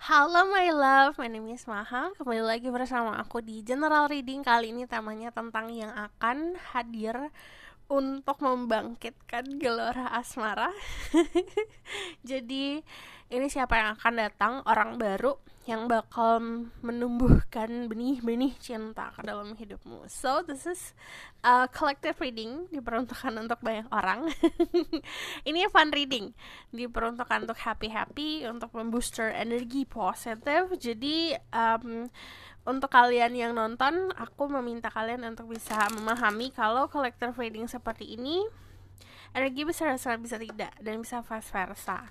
Halo my love, my name is Maha. Kembali lagi bersama aku di General Reading. Kali ini temanya tentang yang akan hadir untuk membangkitkan gelora asmara. Jadi ini siapa yang akan datang? Orang baru yang bakal menumbuhkan benih-benih cinta ke dalam hidupmu. So this is a collective reading, diperuntukkan untuk banyak orang. Ini fun reading, diperuntukkan untuk happy-happy, untuk membooster energi positif. Jadi untuk kalian yang nonton, aku meminta kalian untuk bisa memahami kalau collective reading seperti ini energi bisa bisa tidak, dan bisa vice versa.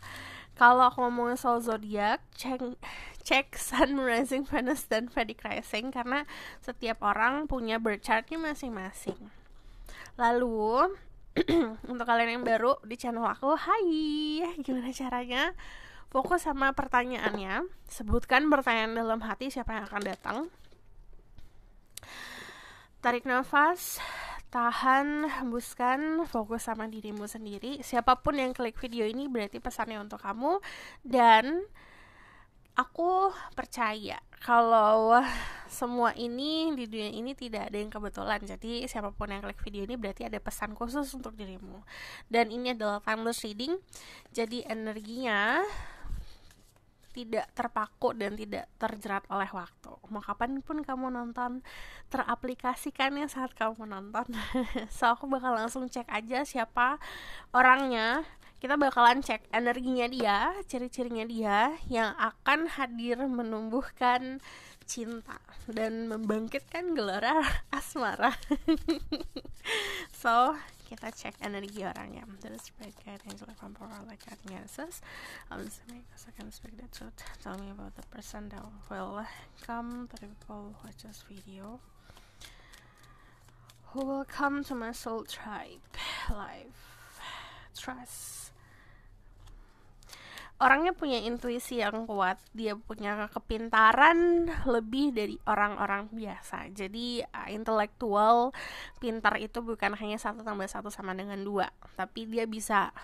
Kalau aku ngomongin soal zodiak, cek Sun, Rising, Venus, dan Vedic Rising, karena setiap orang punya birth chartnya masing-masing. Lalu untuk kalian yang baru di channel aku, hai, gimana caranya? Fokus sama pertanyaannya. Sebutkan pertanyaan dalam hati siapa yang akan datang. Tarik nafas, tahan, hembuskan, fokus sama dirimu sendiri. Siapapun yang klik video ini berarti pesannya untuk kamu. Dan aku percaya kalau semua ini di dunia ini tidak ada yang kebetulan. Jadi siapapun yang klik video ini berarti ada pesan khusus untuk dirimu. Dan ini adalah timeless reading. Jadi energinya tidak terpaku dan tidak terjerat oleh waktu. Mau kapanpun kamu nonton, teraplikasikannya saat kamu nonton. So aku bakal langsung cek aja siapa orangnya. Kita bakalan cek energinya dia, ciri-cirinya dia yang akan hadir menumbuhkan cinta dan membangkitkan gelora asmara. So kita cek energi orangnya. Terus sebagai angelic emperor like Agnesis, I'm just make a second speak the truth. Tell me about the person that will come to the people who watch this video, who will come to my soul tribe live. Trust. Orangnya punya intuisi yang kuat, dia punya kepintaran lebih dari orang-orang biasa. Jadi intelektual, pintar itu bukan hanya 1+1 sama dengan 2, tapi dia bisa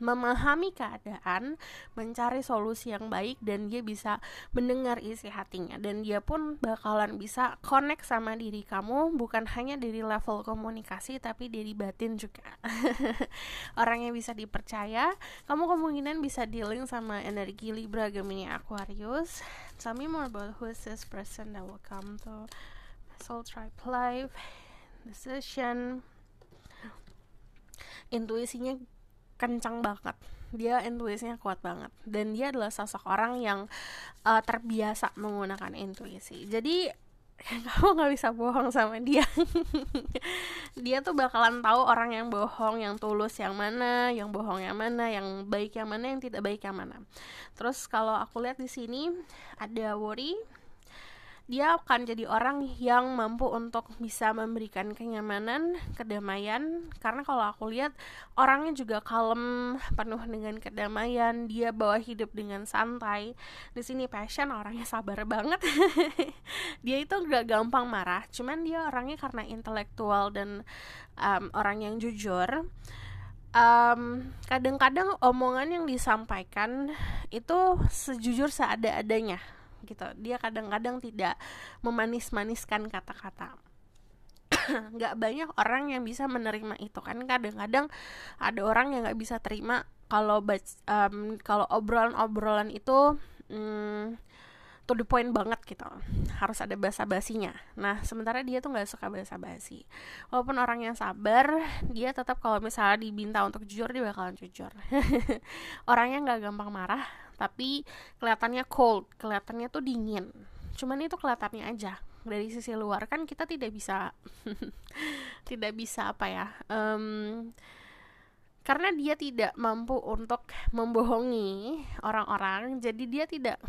memahami keadaan, mencari solusi yang baik, dan dia bisa mendengar isi hatinya. Dan dia pun bakalan bisa connect sama diri kamu, bukan hanya dari level komunikasi, tapi dari batin juga. Orangnya bisa dipercaya. Kamu kemungkinan bisa dealing sama energi Libra, Gemini, Aquarius. Tell me more about who is this person that will come to Soul Tribe Live. Decision. Intuisinya kencang banget, dia intuisinya kuat banget, dan dia adalah sosok orang yang terbiasa menggunakan intuisi. Jadi kamu nggak bisa bohong sama dia. Dia tuh bakalan tahu orang yang bohong, yang tulus yang mana, yang bohong yang mana, yang baik yang mana, yang tidak baik yang mana. Terus kalau aku lihat di sini ada worry, dia akan jadi orang yang mampu untuk bisa memberikan kenyamanan, kedamaian. Karena kalau aku lihat orangnya juga kalem, penuh dengan kedamaian, dia bawa hidup dengan santai. Di sini passion, orangnya sabar banget. Dia itu gak gampang marah, cuman dia orangnya karena intelektual dan orang yang jujur. Kadang-kadang omongan yang disampaikan itu sejujur seada-adanya gitu. Dia kadang-kadang tidak memanis-maniskan kata-kata. Gak banyak orang yang bisa menerima itu kan. Kadang-kadang ada orang yang gak bisa terima kalau obrolan-obrolan itu to the point banget gitu, harus ada basa-basinya. Nah sementara dia tuh gak suka basa-basi. Walaupun orang yang sabar, dia tetap kalau misalnya diminta untuk jujur, dia bakalan jujur. Orangnya gak gampang marah, tapi kelihatannya cold, kelihatannya tuh dingin. Cuman itu kelihatannya aja. Dari sisi luar kan kita tidak bisa tidak bisa apa ya, karena dia tidak mampu untuk membohongi orang-orang, jadi dia tidak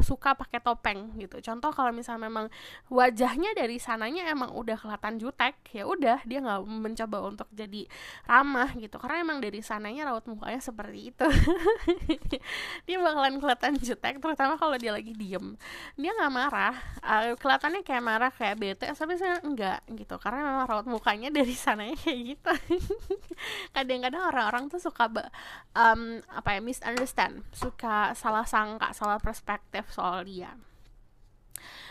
suka pakai topeng gitu. Contoh kalau misalnya memang wajahnya dari sananya emang udah kelihatan jutek, ya udah dia nggak mencoba untuk jadi ramah gitu, karena emang dari sananya raut mukanya seperti itu. Dia bakalan kelihatan jutek, terutama kalau dia lagi diem. Dia nggak marah, kelihatannya kayak marah, kayak bete, tapi saya enggak gitu, karena memang raut mukanya dari sananya kayak gitu. Kadang-kadang orang-orang tuh suka misunderstand, suka salah sangka, salah perspektif soal dia.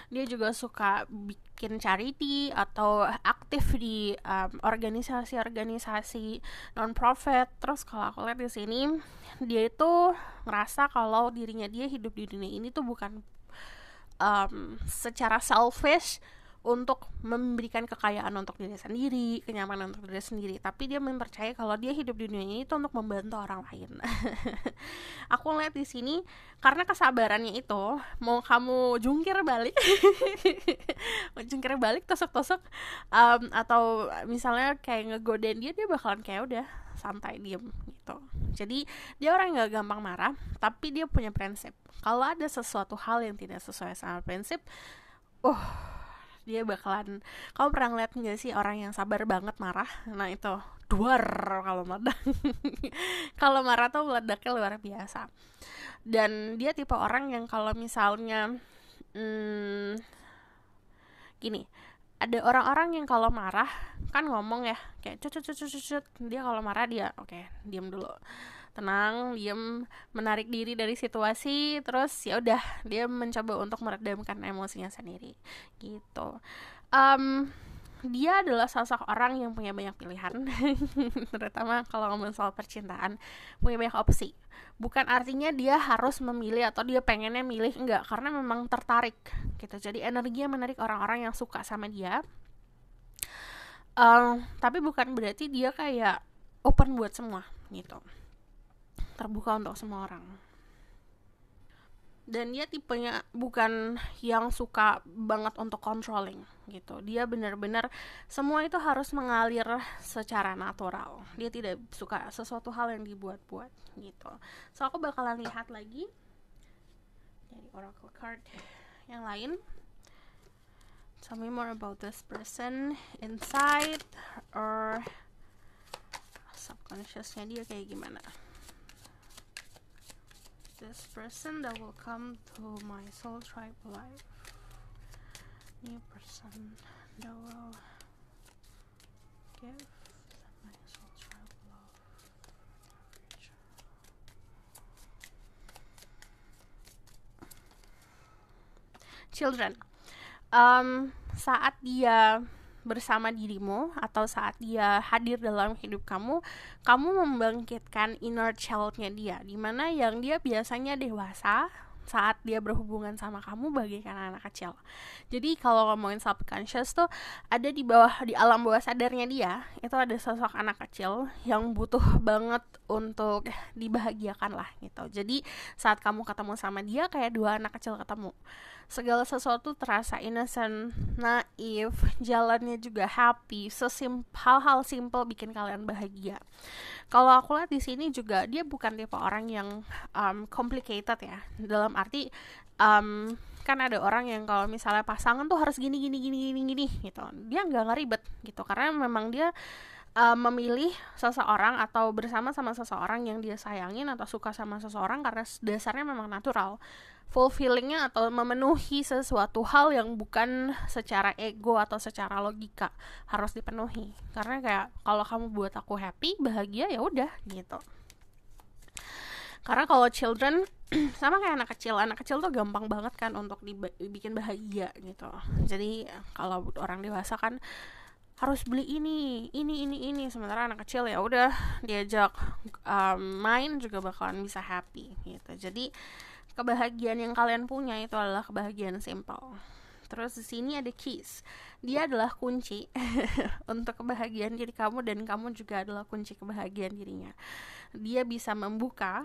Dia juga suka bikin charity atau aktif di organisasi-organisasi non-profit. Terus kalau aku lihat di sini, dia itu ngerasa kalau dirinya dia hidup di dunia ini tuh bukan secara selfish untuk memberikan kekayaan untuk diri sendiri, kenyamanan untuk diri sendiri, tapi dia mempercayai kalau dia hidup di dunia ini itu untuk membantu orang lain. Aku lihat di sini karena kesabarannya itu, mau kamu jungkir balik, jungkir balik, tusuk-tusuk, atau misalnya kayak ngegodain dia bakalan kayak udah santai diem gitu. Jadi dia orang yang gak gampang marah, tapi dia punya prinsip. Kalau ada sesuatu hal yang tidak sesuai sama prinsip, dia bakalan, kamu pernah ngeliat gak sih orang yang sabar banget marah? Nah itu duar kalau meledak. Kalau marah tuh meledaknya luar biasa. Dan dia tipe orang yang kalau misalnya gini, ada orang-orang yang kalau marah kan ngomong ya kayak cut. Dia kalau marah dia oke, diam dulu, tenang, diam, menarik diri dari situasi, terus ya udah dia mencoba untuk meredamkan emosinya sendiri gitu. Dia adalah sosok orang yang punya banyak pilihan, terutama kalau ngomong soal percintaan, punya banyak opsi. Bukan artinya dia harus memilih atau dia pengennya milih, enggak, karena memang tertarik gitu. Jadi energinya menarik orang-orang yang suka sama dia. Tapi bukan berarti dia kayak open buat semua gitu, terbuka untuk semua orang. Dan dia tipenya bukan yang suka banget untuk controlling gitu. Dia benar-benar semua itu harus mengalir secara natural. Dia tidak suka sesuatu hal yang dibuat-buat gitu. So aku bakalan lihat lagi dari oracle card yang lain. Tell me more about this person, inside or subconsciousnya dia kayak gimana. This person that will come to my soul tribe life. New person that will give my soul tribe love. Children. Saat dia bersama dirimu atau saat dia hadir dalam hidup kamu membangkitkan inner child-nya dia, dimana yang dia biasanya dewasa saat dia berhubungan sama kamu bagaikan anak kecil. Jadi kalau ngomongin subconscious tuh ada di bawah, di alam bawah sadarnya dia, itu ada sosok anak kecil yang butuh banget untuk dibahagiakan lah gitu. Jadi saat kamu ketemu sama dia kayak dua anak kecil ketemu. Segala sesuatu terasa innocent, naif, jalannya juga happy, hal-hal simple bikin kalian bahagia. Kalau aku lihat di sini juga dia bukan tipe orang yang complicated ya. Dalam arti kan ada orang yang kalau misalnya pasangan tuh harus gini gitu. Dia nggak ribet gitu karena memang dia memilih seseorang atau bersama sama seseorang yang dia sayangin atau suka sama seseorang karena dasarnya memang natural. Fulfillingnya atau memenuhi sesuatu hal yang bukan secara ego atau secara logika harus dipenuhi. Karena kayak kalau kamu buat aku happy, bahagia, ya udah gitu. Karena kalau children sama kayak anak kecil tuh gampang banget kan untuk dibikin bahagia gitu. Jadi kalau orang dewasa kan harus beli ini, sementara anak kecil ya udah diajak main juga bakalan bisa happy gitu. Jadi kebahagiaan yang kalian punya itu adalah kebahagiaan simple. Terus di sini ada keys. Dia adalah kunci untuk kebahagiaan diri kamu dan kamu juga adalah kunci kebahagiaan dirinya. Dia bisa membuka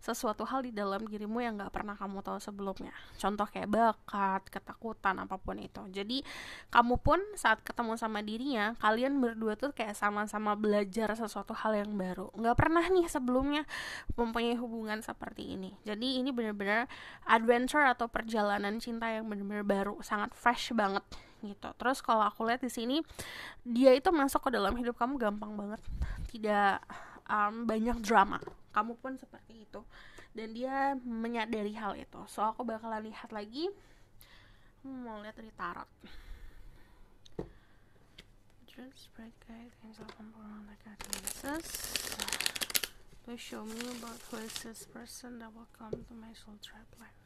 sesuatu hal di dalam dirimu yang gak pernah kamu tahu sebelumnya. Contoh kayak bakat, ketakutan, apapun itu. Jadi kamu pun saat ketemu sama dirinya, kalian berdua tuh kayak sama-sama belajar sesuatu hal yang baru. Gak pernah nih sebelumnya mempunyai hubungan seperti ini. Jadi ini benar-benar adventure atau perjalanan cinta yang benar-benar baru, sangat fresh banget gitu. Terus kalau aku lihat di sini, dia itu masuk ke dalam hidup kamu gampang banget. Tidak banyak drama. Kamu pun seperti itu. Dan dia menyadari hal itu. So aku bakalan lihat lagi. Mau lihat dari tarot. Just bright guide angel around the Jesus. Please show me about who is this person that will come to my soul tribe life.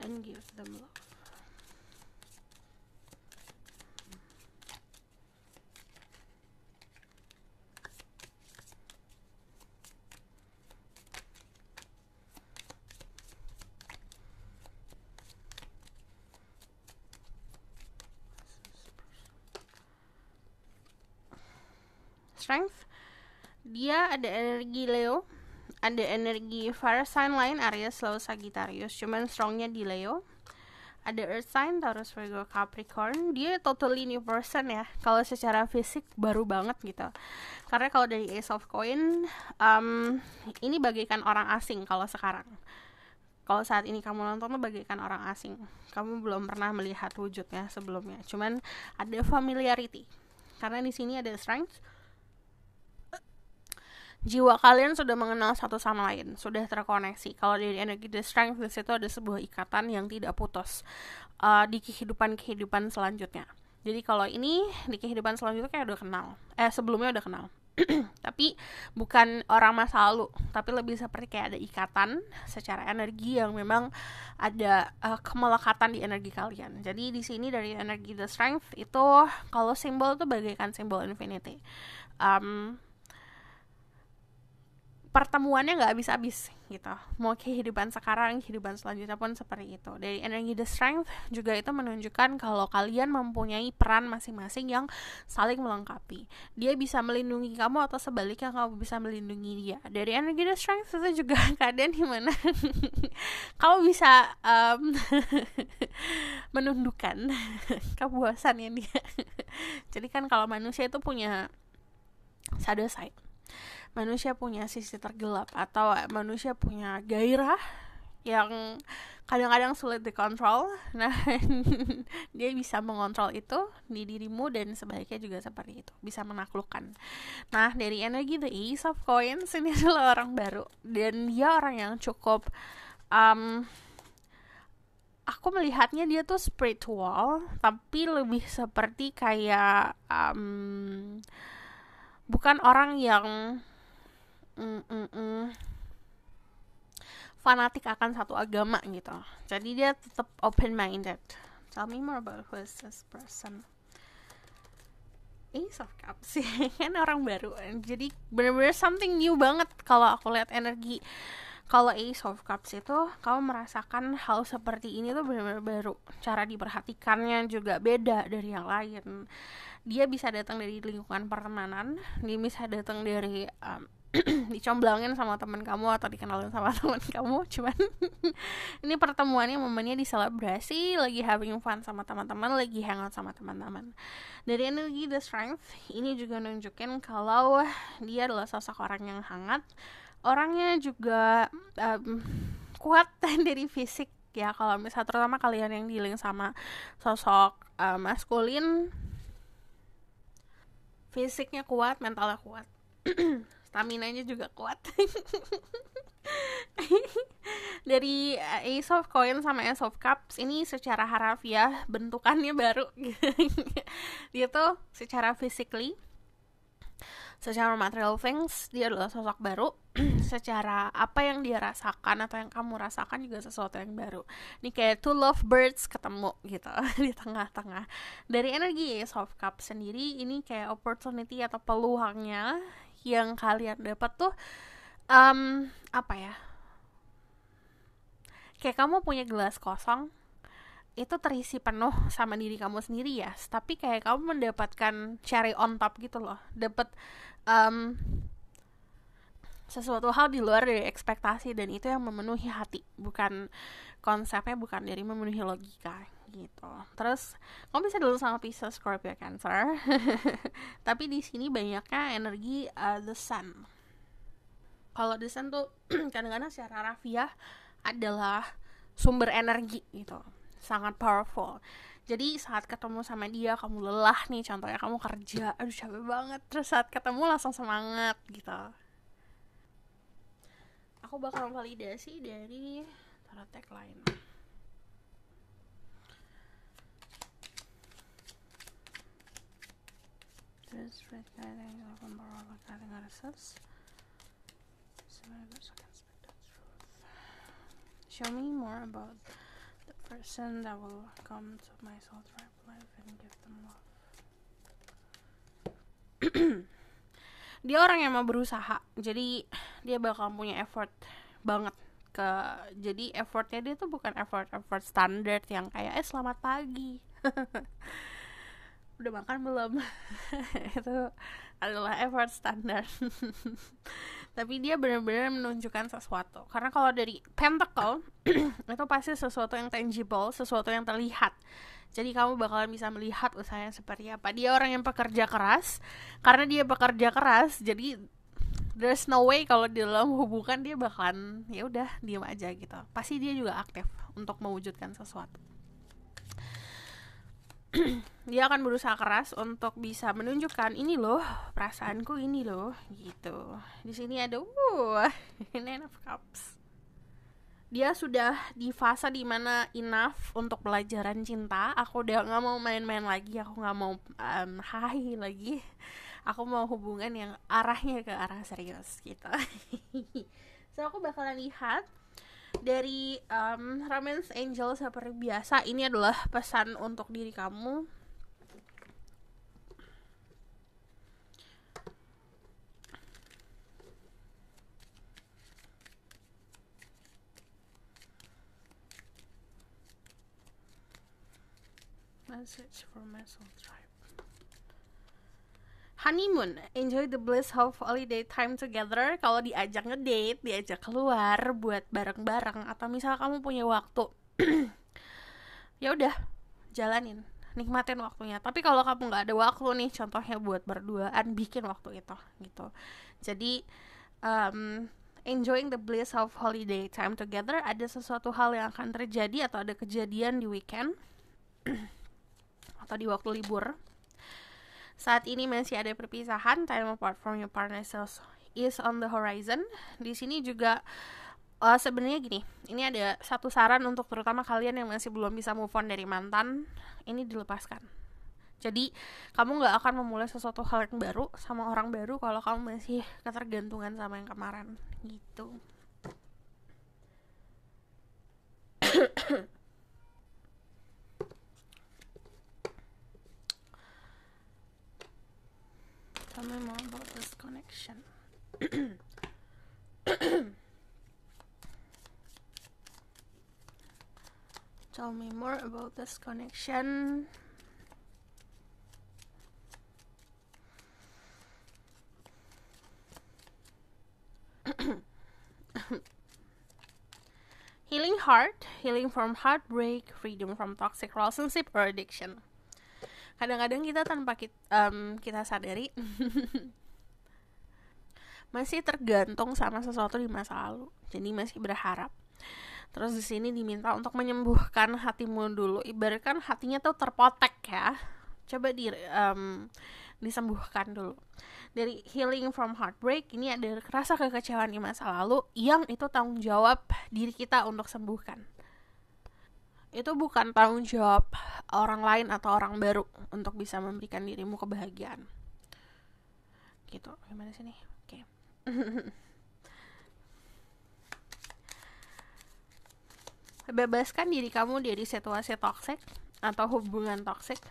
and give them love. Strength, dia ada energi Leo, ada energi fire sign lain Aries, Leo, Sagittarius, cuman strongnya di Leo. Ada earth sign Taurus, Virgo, Capricorn. Dia totally new person ya. Kalau secara fisik baru banget gitu. Karena kalau dari Ace of Coin, ini bagaikan orang asing kalau sekarang. Kalau saat ini kamu nonton tuh bagaikan orang asing. Kamu belum pernah melihat wujudnya sebelumnya. Cuman ada familiarity. Karena di sini ada strength. Jiwa kalian sudah mengenal satu sama lain, sudah terkoneksi. Kalau dari energi the strength, di situ ada sebuah ikatan yang tidak putus di kehidupan selanjutnya. Jadi kalau ini di kehidupan selanjutnya kayak udah kenal, sebelumnya udah kenal. Tapi bukan orang masa lalu, tapi lebih seperti kayak ada ikatan secara energi yang memang ada kemelekatan di energi kalian. Jadi di sini dari energi the strength itu kalau simbol itu bagaikan simbol infinity. Pertemuannya nggak habis-habis gitu. Mau kehidupan sekarang, kehidupan selanjutnya pun seperti itu. Dari energi the strength juga itu menunjukkan kalau kalian mempunyai peran masing-masing yang saling melengkapi. Dia bisa melindungi kamu atau sebaliknya kamu bisa melindungi dia. Dari energi the strength itu juga keadaan dimana kamu bisa menundukkan kepuasannya dia. Jadi kan kalau manusia itu punya shadow side, manusia punya sisi tergelap atau manusia punya gairah yang kadang-kadang sulit dikontrol. Nah, dia bisa mengontrol itu di dirimu dan sebaliknya juga seperti itu, bisa menaklukkan. Nah, dari energi the Ace of Coins ini adalah orang baru dan dia orang yang cukup aku melihatnya dia tuh spiritual, tapi lebih seperti kayak bukan orang yang fanatik akan satu agama gitu. Jadi dia tetap open minded. Tell me more about who is this person. Ace of Cups sih kan orang baru. Jadi benar-benar something new banget kalau aku lihat energi. Kalau Ace of Cups itu kamu merasakan hal seperti ini tuh benar-benar baru. Cara diperhatikannya juga beda dari yang lain. Dia bisa datang dari lingkungan pertemanan, dia bisa datang dari dicomblangin sama teman kamu atau dikenalin sama teman kamu. Cuman ini pertemuannya momennya diselebrasi, lagi having fun sama teman-teman, lagi hangout sama teman-teman. Dari energi the strength ini juga nunjukin kalau dia adalah sosok orang yang hangat, orangnya juga kuat dari fisik ya. Kalau misalnya terutama kalian yang dealing sama sosok maskulin, fisiknya kuat, mentalnya kuat, staminanya juga kuat. Dari Ace of Coins sama Ace of Cups ini secara harafiah bentukannya baru. Dia tuh secara physically, secara material things dia adalah sosok baru. Secara apa yang dia rasakan atau yang kamu rasakan juga sesuatu yang baru. Ini kayak two lovebirds ketemu gitu di tengah-tengah. Dari energi Ace of Cups sendiri ini kayak opportunity atau peluangnya yang kalian dapat tuh apa ya, kayak kamu punya gelas kosong itu terisi penuh sama diri kamu sendiri ya, tapi kayak kamu mendapatkan cherry on top gitu loh, dapat sesuatu hal di luar dari ekspektasi, dan itu yang memenuhi hati, bukan konsepnya bukan dari memenuhi logika gitu. Terus kamu bisa dulu sama Pisces, Scorpio, Cancer. Tapi di sini banyaknya energi the sun. Kalau the sun tuh kadang-kadang secara rafiah adalah sumber energi gitu, sangat powerful. Jadi saat ketemu sama dia kamu lelah nih, contohnya kamu kerja, aduh capek banget, terus saat ketemu langsung semangat gitu. Aku bakal validasi dari tarot tagline. This red guiding of umbrella guiding ourselves. Show me more about the person that will come to my soul tribe life and give them love. Dia orang yang mau berusaha, jadi dia bakal punya effort banget jadi effortnya dia tuh bukan effort standar yang kayak selamat pagi udah makan belum itu adalah effort standar tapi dia benar-benar menunjukkan sesuatu, karena kalau dari pentacle itu pasti sesuatu yang tangible, sesuatu yang terlihat. Jadi kamu bakalan bisa melihat usahanya seperti apa. Dia orang yang pekerja keras. Karena dia pekerja keras, jadi there's no way kalau di dalam hubungan dia bakalan ya udah diam aja gitu. Pasti dia juga aktif untuk mewujudkan sesuatu. Dia akan berusaha keras untuk bisa menunjukkan ini loh perasaanku, ini loh gitu. Di sini ada Nine of Cups. Dia sudah di fase dimana enough untuk pelajaran cinta. Aku udah gak mau main-main lagi. Aku gak mau hahi lagi. Aku mau hubungan yang arahnya ke arah serius gitu. So aku bakalan lihat dari Romance Angel seperti biasa. Ini adalah pesan untuk diri kamu. Message for my soul tribe. Honeymoon, enjoy the bliss of holiday time together. Kalau diajak ngedate, diajak keluar buat bareng-bareng, atau misal kamu punya waktu, ya udah jalanin, nikmatin waktunya. Tapi kalau kamu nggak ada waktu nih, contohnya buat berduaan, bikin waktu itu gitu. Jadi enjoying the bliss of holiday time together, ada sesuatu hal yang akan terjadi atau ada kejadian di weekend atau di waktu libur. Saat ini masih ada perpisahan, time apart from your partner is on the horizon. Di sini juga sebenarnya gini, ini ada satu saran untuk terutama kalian yang masih belum bisa move on dari mantan, ini dilepaskan. Jadi kamu gak akan memulai sesuatu hal yang baru sama orang baru kalau kamu masih ketergantungan sama yang kemarin gitu. Tell me more about this connection. Tell me more about this connection. Healing heart, healing from heartbreak, freedom from toxic relationship or addiction. Kadang-kadang kita tanpa kita sadari masih tergantung sama sesuatu di masa lalu. Jadi masih berharap. Terus di sini diminta untuk menyembuhkan hatimu dulu. Ibaratkan hatinya tuh terpotek ya. Coba disembuhkan dulu. Dari healing from heartbreak, ini ada rasa kekecewaan di masa lalu yang itu tanggung jawab diri kita untuk sembuhkan. Itu bukan tanggung jawab orang lain atau orang baru untuk bisa memberikan dirimu kebahagiaan. Gitu, gimana sih nih? Oke. Bebaskan diri kamu dari situasi toksik atau hubungan toksik.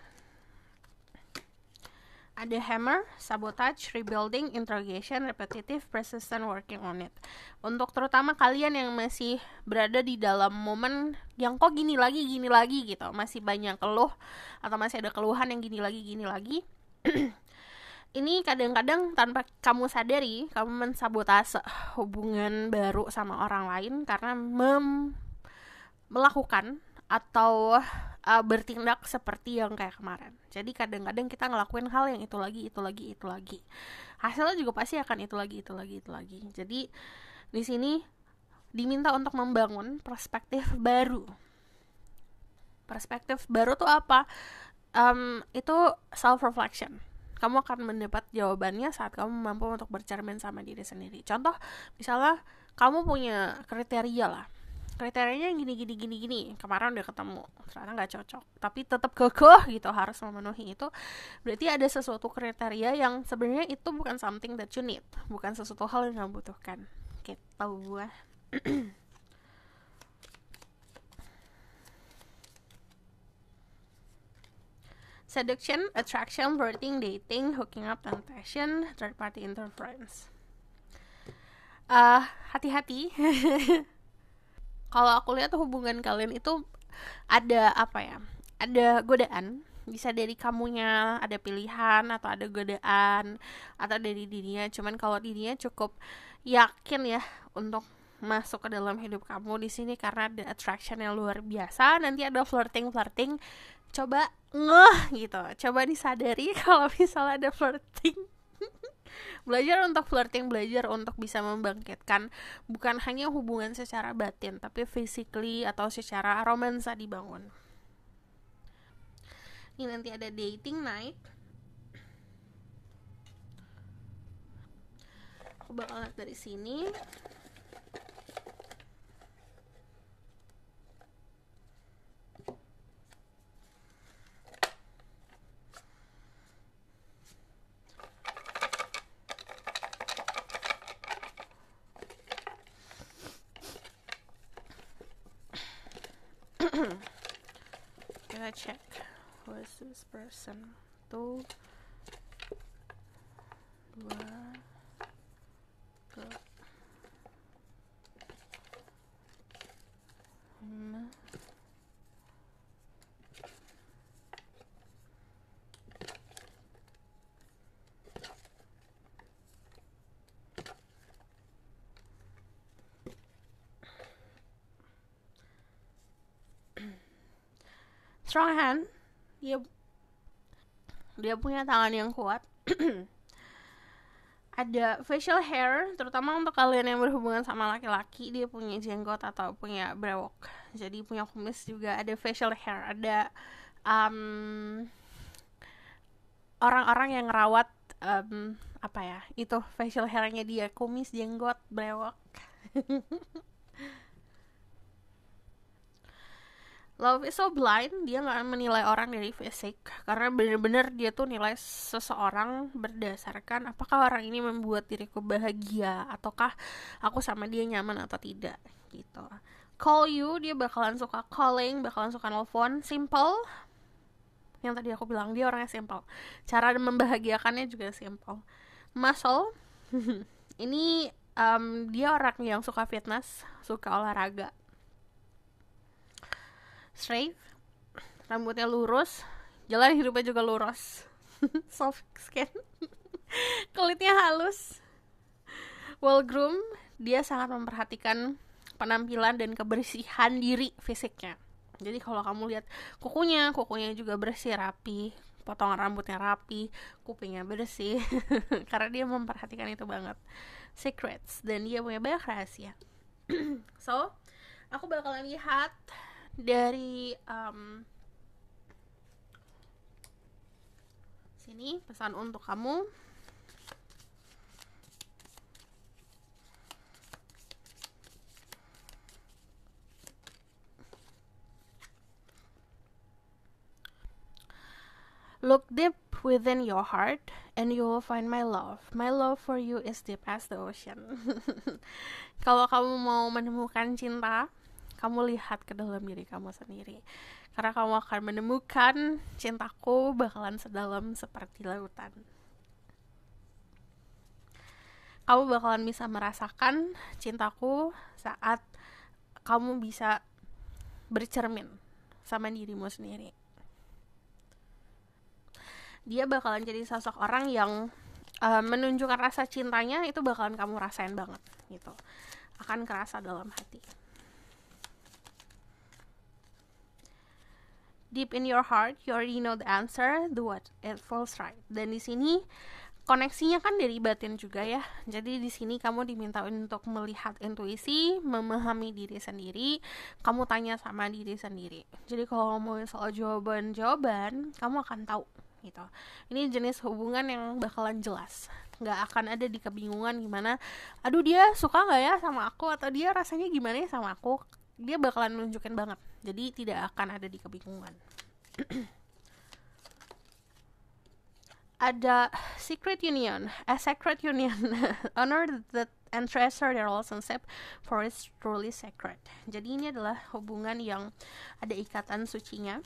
Ada hammer, sabotage, rebuilding, interrogation, repetitive, persistent, working on it. Untuk terutama kalian yang masih berada di dalam momen yang kok gini lagi gitu, masih banyak keluh atau masih ada keluhan yang gini lagi. Ini kadang-kadang tanpa kamu sadari, kamu mensabotase hubungan baru sama orang lain karena melakukan atau bertindak seperti yang kayak kemarin. Jadi kadang-kadang kita ngelakuin hal yang itu lagi. Hasilnya juga pasti akan itu lagi. Jadi di sini diminta untuk membangun perspektif baru. Perspektif baru tuh apa? Itu self-reflection. Kamu akan mendapat jawabannya saat kamu mampu untuk bercermin sama diri sendiri. Contoh, misalnya kamu punya kriteria lah. Kriterianya gini. Kemarin udah ketemu, ternyata nggak cocok, tapi tetap kekeh gitu harus memenuhi itu. Berarti ada sesuatu kriteria yang sebenarnya itu bukan something that you need, bukan sesuatu hal yang kamu butuhkan. Gitu. Seduction, attraction, flirting, dating, hooking up, temptation, third party interference. Hati-hati. Kalau aku lihat hubungan kalian itu ada ada godaan. Bisa dari kamunya ada pilihan, atau ada godaan, atau dari dirinya. Cuman kalau dirinya cukup yakin ya untuk masuk ke dalam hidup kamu di sini karena ada attraction yang luar biasa. Nanti ada flirting, coba gitu, coba disadari kalau misalnya ada flirting. Belajar untuk flirting, belajar untuk bisa membangkitkan bukan hanya hubungan secara batin, tapi physically atau secara romansa dibangun. Ini nanti ada dating night. Aku bakal lihat dari sini. Kita check who is this person. 1, 2, 3, 5. Strong hand. Dia punya tangan yang kuat. Ada facial hair, terutama untuk kalian yang berhubungan sama laki-laki, dia punya jenggot atau punya brewok. Jadi punya kumis juga. Ada facial hair, ada orang-orang yang ngerawat itu facial hairnya dia, kumis, jenggot, brewok. Love is so blind, dia gak menilai orang dari fisik, karena benar-benar dia tuh nilai seseorang berdasarkan apakah orang ini membuat diriku bahagia, ataukah aku sama dia nyaman atau tidak, gitu. Call you, dia bakalan suka calling, bakalan suka nelfon. Simple, yang tadi aku bilang, dia orangnya simple. Cara membahagiakannya juga simple. Muscle, ini dia orang yang suka fitness, suka olahraga. Straight, rambutnya lurus, jalan hidupnya juga lurus. Soft skin, kulitnya halus. Well groomed, dia sangat memperhatikan penampilan dan kebersihan diri fisiknya. Jadi kalau kamu lihat kukunya juga bersih, rapi, potongan rambutnya rapi, kupingnya bersih. Karena dia memperhatikan itu banget. Secrets, dan dia punya banyak rahasia. So, aku bakalan lihat dari sini pesan untuk kamu. Look deep within your heart and you will find my love. My love for you is deep as the ocean. Kalau kamu mau menemukan cinta, kamu lihat ke dalam diri kamu sendiri. Karena kamu akan menemukan cintaku bakalan sedalam seperti lautan. Kamu bakalan bisa merasakan cintaku saat kamu bisa bercermin sama dirimu sendiri. Dia bakalan jadi sosok orang yang menunjukkan rasa cintanya, itu bakalan kamu rasain banget gitu. Akan kerasa dalam hati. Deep in your heart, you already know the answer, do what it feels right. Dan di sini koneksinya kan dari batin juga ya. Jadi di sini kamu diminta untuk melihat intuisi, memahami diri sendiri, kamu tanya sama diri sendiri. Jadi kalau mau soal jawaban-jawaban, kamu akan tahu gitu. Ini jenis hubungan yang bakalan jelas. Nggak akan ada di kebingungan gimana, aduh dia suka nggak ya sama aku, atau dia rasanya gimana ya sama aku. Dia bakalan nunjukin banget. Jadi tidak akan ada di kebingungan. Ada secret union, a sacred union. Honor that and treasure the relationship for it's truly sacred. Jadi ini adalah hubungan yang ada ikatan sucinya.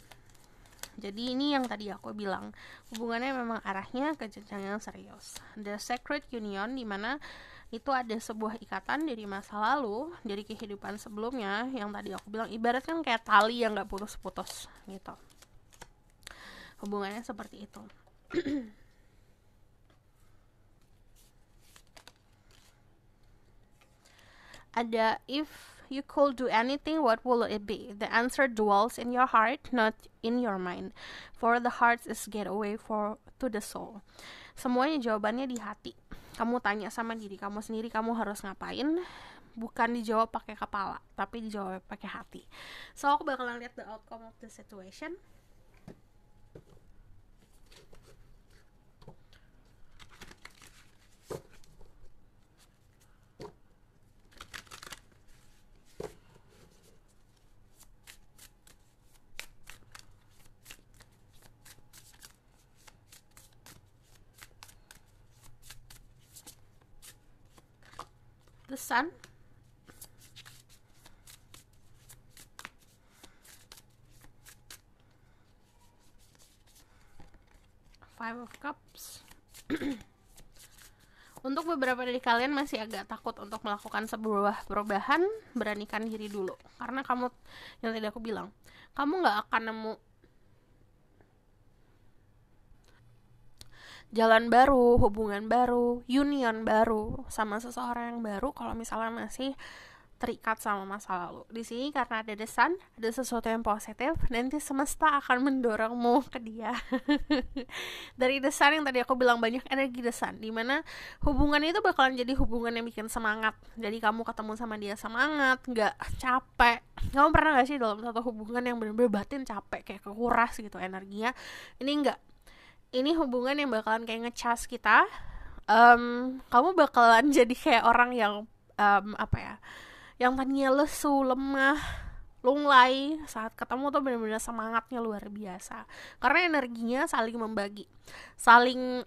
Jadi ini yang tadi aku bilang, hubungannya memang arahnya ke jenjang yang serius. The sacred union, dimana itu ada sebuah ikatan dari masa lalu, dari kehidupan sebelumnya, yang tadi aku bilang ibaratkan kayak tali yang gak putus-putus gitu. Hubungannya seperti itu. Ada, if you could do anything, what will it be? The answer dwells in your heart, not in your mind. For the heart is gateway to the soul. Semuanya jawabannya di hati. Kamu tanya sama diri kamu sendiri, kamu harus ngapain? Bukan dijawab pakai kepala, tapi dijawab pakai hati. So, aku bakalan lihat the outcome of the situation. The Sun, Five of Cups. Untuk beberapa dari kalian masih agak takut untuk melakukan sebuah perubahan, beranikan diri dulu. Karena kamu, yang tadi aku bilang, kamu gak akan nemu jalan baru, hubungan baru, union baru sama seseorang yang baru kalau misalnya masih terikat sama masa lalu. Di sini karena ada the sun, ada sesuatu yang positif, nanti semesta akan mendorongmu ke dia. Dari the sun yang tadi aku bilang, banyak energi the sun, dimana hubungan itu bakalan jadi hubungan yang bikin semangat. Jadi kamu ketemu sama dia semangat, gak capek. Kamu pernah gak sih dalam satu hubungan yang bener-bener batin capek, kayak kekuras gitu energinya? Ini enggak. Ini hubungan yang bakalan kayak ngecas kita. Kamu bakalan jadi kayak orang yang yang tadinya lesu, lemah, lunglai, saat ketemu tuh benar-benar semangatnya luar biasa. Karena energinya saling membagi, saling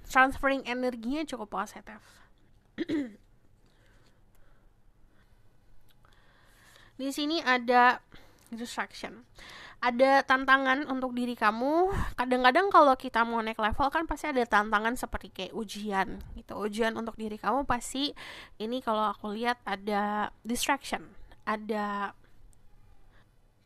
transferring energinya cukup positif. Di sini ada distraction. Ada tantangan untuk diri kamu. Kadang-kadang kalau kita mau naik level kan pasti ada tantangan seperti kayak ujian gitu. Ujian untuk diri kamu pasti ini kalau aku lihat ada distraction, ada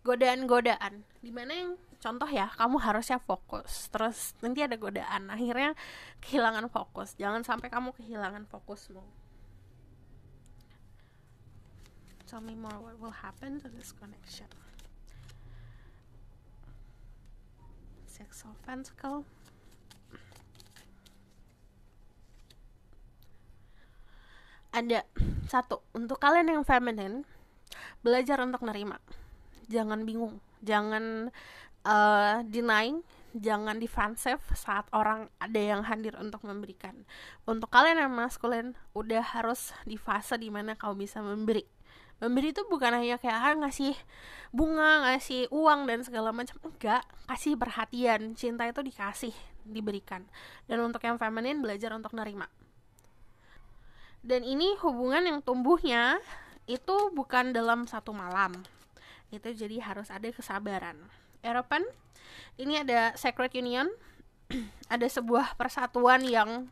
godaan-godaan. Dimana yang contoh ya, kamu harusnya fokus, terus nanti ada godaan, akhirnya kehilangan fokus. Jangan sampai kamu kehilangan fokusmu. Tell me more what will happen to this connection. Six of Pentacles. Ada satu, untuk kalian yang feminine, belajar untuk nerima. Jangan bingung, jangan denying, jangan defensif saat orang ada yang hadir untuk memberikan. Untuk kalian yang maskulin, udah harus di fase dimana kau bisa memberi. Memberi itu bukan hanya kayak ngasih bunga, ngasih uang dan segala macam, enggak. Kasih perhatian, cinta itu dikasih, diberikan. Dan untuk yang feminin, belajar untuk nerima. Dan ini hubungan yang tumbuhnya itu bukan dalam satu malam. Itu jadi harus ada kesabaran. Eropan, ini ada sacred union, ada sebuah persatuan yang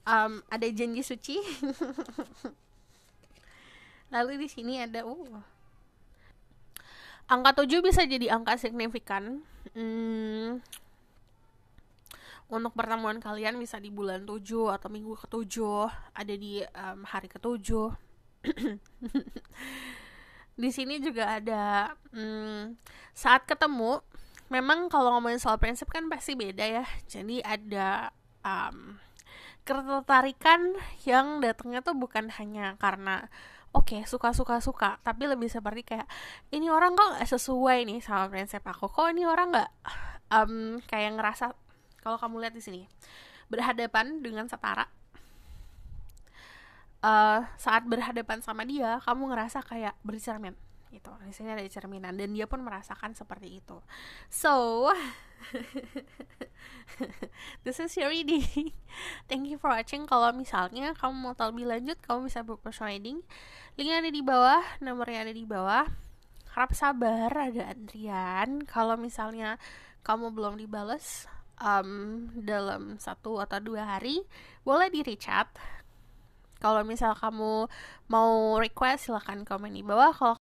ada janji suci. Lalu di sini ada angka 7 bisa jadi angka signifikan. Untuk pertemuan kalian bisa di bulan 7 atau minggu ke-7, ada di hari ke-7. Di sini juga ada saat ketemu. Memang kalau ngomongin soal prinsip kan pasti beda ya. Jadi ada ketertarikan yang datangnya tuh bukan hanya karena suka, tapi lebih seperti kayak ini orang kok gak sesuai nih sama prinsip aku, kok ini orang gak kayak ngerasa. Kalau kamu lihat di sini, berhadapan dengan setara, saat berhadapan sama dia, kamu ngerasa kayak bercermin gitu. Di sini ada cerminan dan dia pun merasakan seperti itu. So, this is your reading. Thank you for watching. Kalau misalnya kamu mau tahu lebih lanjut, kamu bisa book personal reading. Linknya ada di bawah, nomornya ada di bawah. harap sabar, ada antrian. Kalau misalnya kamu belum dibales dalam 1 atau 2 hari, boleh di reach out. Kalau misal kamu mau request, silahkan komen di bawah. Kalau